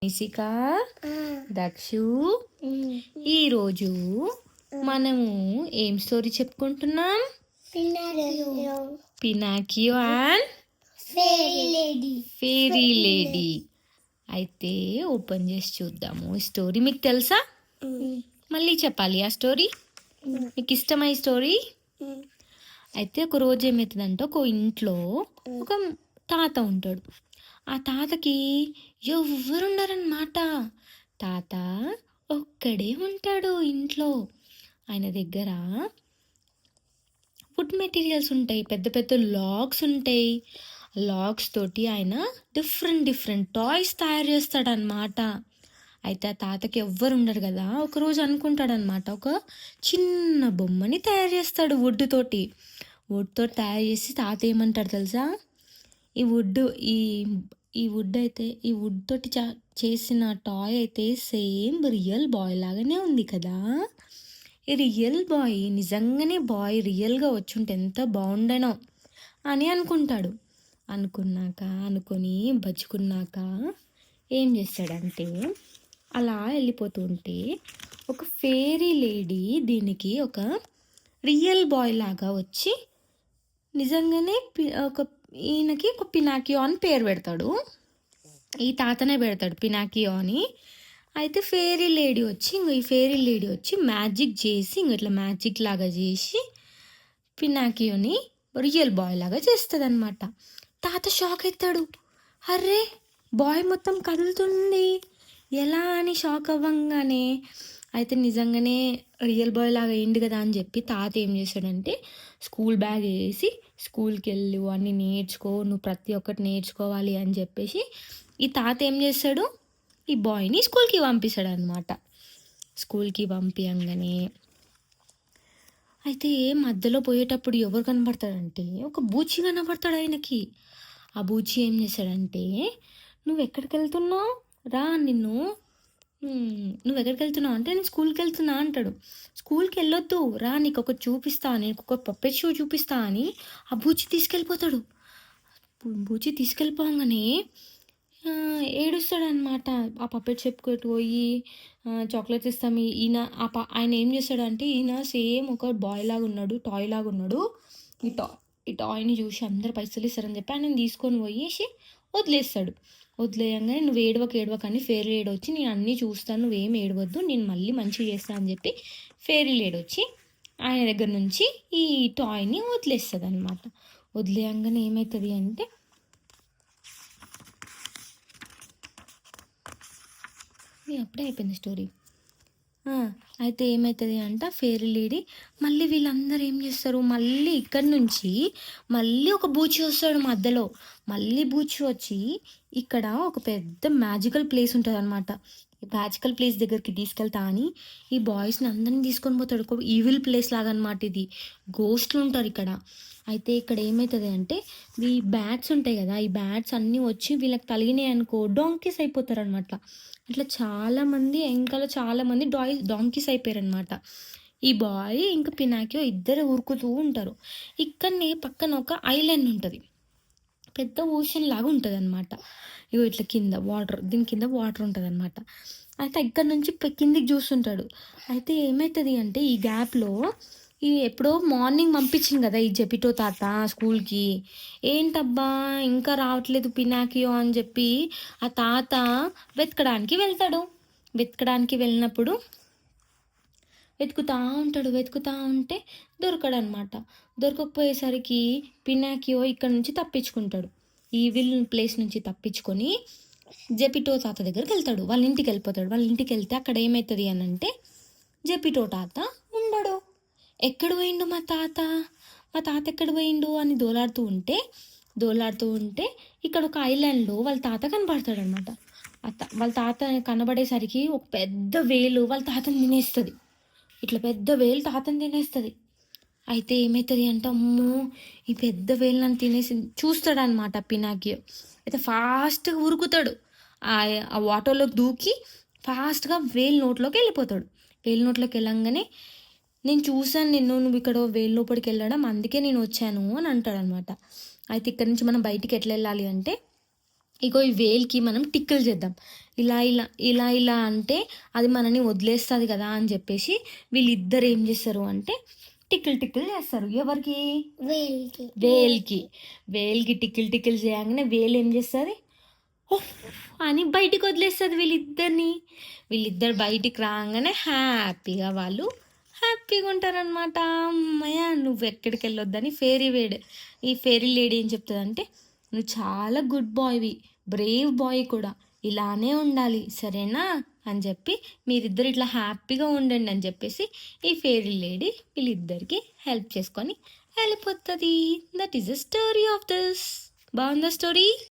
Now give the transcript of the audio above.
నిసిక, దక్షు, ఈరోజు మనము ఏం స్టోరీ చెప్పుకుంటున్నాం? Pinocchio and fairy lady. అయితే ఓపెన్ చేసి చూద్దాము. ఈ స్టోరీ మీకు తెలుసా? మళ్ళీ చెప్పాలి ఆ స్టోరీ? మీకు ఇష్టమై స్టోరీ? అయితే ఒక రోజు ఏమవుతుందంటే, ఒక ఇంట్లో ఒక తాత ఉంటాడు. ఆ తాతకి ఎవ్వరుండరన్నమాట. తాత ఒక్కడే ఉంటాడు ఇంట్లో. ఆయన దగ్గర వుడ్ మెటీరియల్స్ ఉంటాయి, పెద్ద పెద్ద లాగ్స్ ఉంటాయి. లాగ్స్ తోటి ఆయన డిఫరెంట్ టాయ్స్ తయారు చేస్తాడనమాట. అయితే ఆ తాతకి ఎవ్వరు ఉండరు కదా, ఒకరోజు అనుకుంటాడనమాట, ఒక చిన్న బొమ్మని తయారు చేస్తాడు వుడ్ తోటి తయారు చేసి తాత ఏమంటాడు తెలుసా? ఈ వుడ్ ఈ ఈ వుడ్ అయితే ఈ వుడ్ తోటి చేసిన టాయ్ అయితే సేమ్ రియల్ బాయ్ లాగానే ఉంది కదా. ఈ రియల్ బాయ్ నిజంగానే బాయ్ రియల్గా వచ్చుంటే ఎంత బాగుండనో అని అనుకుంటాడు. అనుకొని బచ్చుకున్నాక ఏం చేస్తాడంటే, అలా వెళ్ళిపోతూ ఉంటే ఒక ఫెయిరీ లేడీ దీనికి ఒక రియల్ బాయ్ లాగా వచ్చి నిజంగానే ఈయనకి ఒక పినాకియో అని పేరు పెడతాడు. ఈ తాతనే పెడతాడు పినాకియో అని. అయితే ఫెయిరీ లేడీ వచ్చి మ్యాజిక్ చేసి ఇట్లా మ్యాజిక్ లాగా చేసి పినాకియోని రియల్ బాయ్ లాగా చేస్తుంది అనమాట. తాత షాక్ అవుతాడు. అర్రే, బాయ్ మొత్తం కదులుతుంది ఎలా అని షాక్ అవ్వంగానే, అయితే నిజంగానే రియల్ బాయ్ లాగా అయింది కదా అని చెప్పి తాత ఏం చేశాడంటే, స్కూల్ బ్యాగ్ వేసి స్కూల్కి వెళ్ళు, అన్నీ నేర్చుకో, నువ్వు ప్రతి ఒక్కటి నేర్చుకోవాలి అని చెప్పేసి ఈ తాత ఏం చేస్తాడు, ఈ బాయ్ని స్కూల్కి పంపిస్తాడు అనమాట. స్కూల్కి పంపించగానే అయితే మధ్యలో పోయేటప్పుడు ఎవరు కనబడతాడంటే, ఒక బూచి కనబడతాడు ఆయనకి. ఆ బూచి ఏం చేశాడంటే, నువ్వు ఎక్కడికి వెళ్తున్నావు రా, నువ్వు ఎక్కడికి వెళ్తున్నావు అంటే, నేను స్కూల్కి వెళ్తున్నా అంటాడు. స్కూల్కి వెళ్ళొద్దు రా, నీకు ఒక చూపిస్తా, నేను ఒక పప్పెట్ షో చూపిస్తా అని ఆ బూచి తీసుకెళ్ళిపోతాడు. బూచి తీసుకెళ్ళిపోగానే ఏడుస్తాడనమాట. ఆ పప్పెట్ చెప్పుకొని పోయి చాక్లెట్స్ ఇస్తాము. ఆయన ఏం చేస్తాడంటే, ఈయన సేమ్ ఒక బాయ్ లాగా ఉన్నాడు, టాయ్ లాగా ఉన్నాడు. ఈ టాయ్ని చూసి అందరు పైసలు ఇస్తారని చెప్పి ఆయన తీసుకొని పోయేసి వదిలేస్తాడు. వదిలేయంగానే, నువ్వు ఏడవకని ఫెయిరీ లేడీ వచ్చి, నేను అన్నీ చూస్తాను, నువ్వేం ఏడవద్దు, నేను మళ్ళీ మంచిగా చేస్తాను అని చెప్పి ఫెయిరీ లేడీ వచ్చి ఆయన దగ్గర నుంచి ఈ టాయ్ని వదిలేస్తుంది అనమాట. వదిలేయంగానే ఏమవుతుంది అంటే, అప్పుడే అయిపోయింది స్టోరీ. అయితే ఏమవుతుంది అంట, ఫెయిరీ లేడీ మళ్ళీ వీళ్ళందరూ ఏం చేస్తారు, మళ్ళీ ఇక్కడి నుంచి మళ్ళీ ఒక బూచి వస్తాడు మధ్యలో. మళ్ళీ బూచి వచ్చి ఇక్కడ ఒక పెద్ద మ్యాజికల్ ప్లేస్ ఉంటుంది అనమాట. ఈ మ్యాజికల్ ప్లేస్ దగ్గరికి తీసుకెళ్తా అని ఈ బాయ్స్ని అందరినీ తీసుకొని పోతాడు. ఒక ఈవిల్ ప్లేస్ లాగా అనమాట ఇది. గోస్ట్లు ఉంటారు ఇక్కడ. అయితే ఇక్కడ ఏమవుతుంది అంటే, ఈ బ్యాట్స్ ఉంటాయి కదా, ఈ బ్యాట్స్ అన్నీ వచ్చి వీళ్ళకి తగిలినాయి అనుకో డాంకీస్ అయిపోతారు అనమాట. ఇట్లా చాలామంది చాలామంది డాంకీస్ అయిపోయారు అనమాట. ఈ బాయ్ ఇంకా పినాకియో ఇద్దరు ఉరుకుతూ ఉంటారు. ఇక్కడనే పక్కన ఒక ఐలాండ్ ఉంటుంది, పెద్ద ఓషన్ లాగా ఉంటుంది అనమాట. ఇగో ఇట్లా కింద వాటర్, దీని కింద వాటర్ ఉంటుంది అనమాట. అయితే ఇక్కడ నుంచి కిందికి చూస్తుంటాడు. అయితే ఏమవుతుంది అంటే, ఈ గ్యాప్లో ఎప్పుడో మార్నింగ్ పంపించింది కదా ఈ జెపిటో తాత స్కూల్కి, ఏంటబ్బా ఇంకా రావట్లేదు పినాకియో అని చెప్పి ఆ తాత వెతకడానికి వెళ్ళినప్పుడు వెతుకుతా ఉంటే దొరకడనమాట. దొరకకపోయేసరికి పినాకియో ఇక్కడ నుంచి తప్పించుకుంటాడు. ఈ ప్లేస్ నుంచి తప్పించుకొని జెపిటో తాత దగ్గరికి వెళ్తాడు. వాళ్ళ ఇంటికి వెళ్ళిపోతాడు. వాళ్ళ ఇంటికి వెళ్తే అక్కడ ఏమవుతుంది అని అంటే, జెపిటో తాత ఉండడు. ఎక్కడ పోయిండు మా తాత ఎక్కడ పోయిండు అని దోలాడుతూ ఉంటే ఇక్కడ ఒక ఐలాండ్లో వాళ్ళ తాత కనబడతాడు అనమాట. వాళ్ళ తాత కనబడేసరికి ఒక పెద్ద వేలు వాళ్ళ తాతని తినేస్తుంది. ఇట్లా పెద్ద వేలు తాతని తినేస్తుంది. అయితే ఏమవుతుంది అంటే, అమ్మో ఈ పెద్ద వేలు నన్ను తినేసి చూస్తాడనమాట పినాకియో. అయితే ఫాస్ట్గా ఉరుకుతాడు, ఆ వాటర్లోకి దూకి ఫాస్ట్గా వేలు నోట్లోకి వెళ్ళిపోతాడు. వేలు నోట్లోకి వెళ్ళంగానే, నేను చూశాను నువ్వు ఇక్కడ వేలు లోపలికి వెళ్ళడం, అందుకే నేను వచ్చాను అని అంటాడనమాట. అయితే ఇక్కడ నుంచి మనం బయటికి ఎట్లా వెళ్ళాలి అంటే, ఇగో ఈ వేల్కి మనం టిక్కులు చేద్దాం. ఇలా ఇలా ఇలా ఇలా అంటే అది మనని వదిలేస్తుంది కదా అని చెప్పేసి వీళ్ళిద్దరు ఏం చేస్తారు అంటే టిక్కులు టిక్కులు చేస్తారు. ఎవరికి? వేల్కి. వేల్కి టిక్కులు టిక్కులు చేయగానే వేలు ఏం చేస్తుంది? ఓహ్ అని బయటికి వదిలేస్తుంది వీళ్ళిద్దరిని. వీళ్ళిద్దరు బయటికి రాగానే హ్యాపీగా వాళ్ళు హ్యాపీగా ఉంటారనమాట. అమ్మయ్య నువ్వు ఎక్కడికి వెళ్ళొద్దని ఈ ఫేరీ లేడీ ఏం చెప్తుందంటే, నువ్వు చాలా గుడ్ బాయ్వి, బ్రేవ్ బాయ్ కూడా, ఇలానే ఉండాలి సరేనా అని చెప్పి మీరిద్దరు ఇట్లా హ్యాపీగా ఉండండి అని చెప్పేసి ఈ ఫేరీ లేడీ వీళ్ళిద్దరికి హెల్ప్ చేసుకొని వెళ్ళిపోతుంది. That is the story of this. బాగుందా స్టోరీ?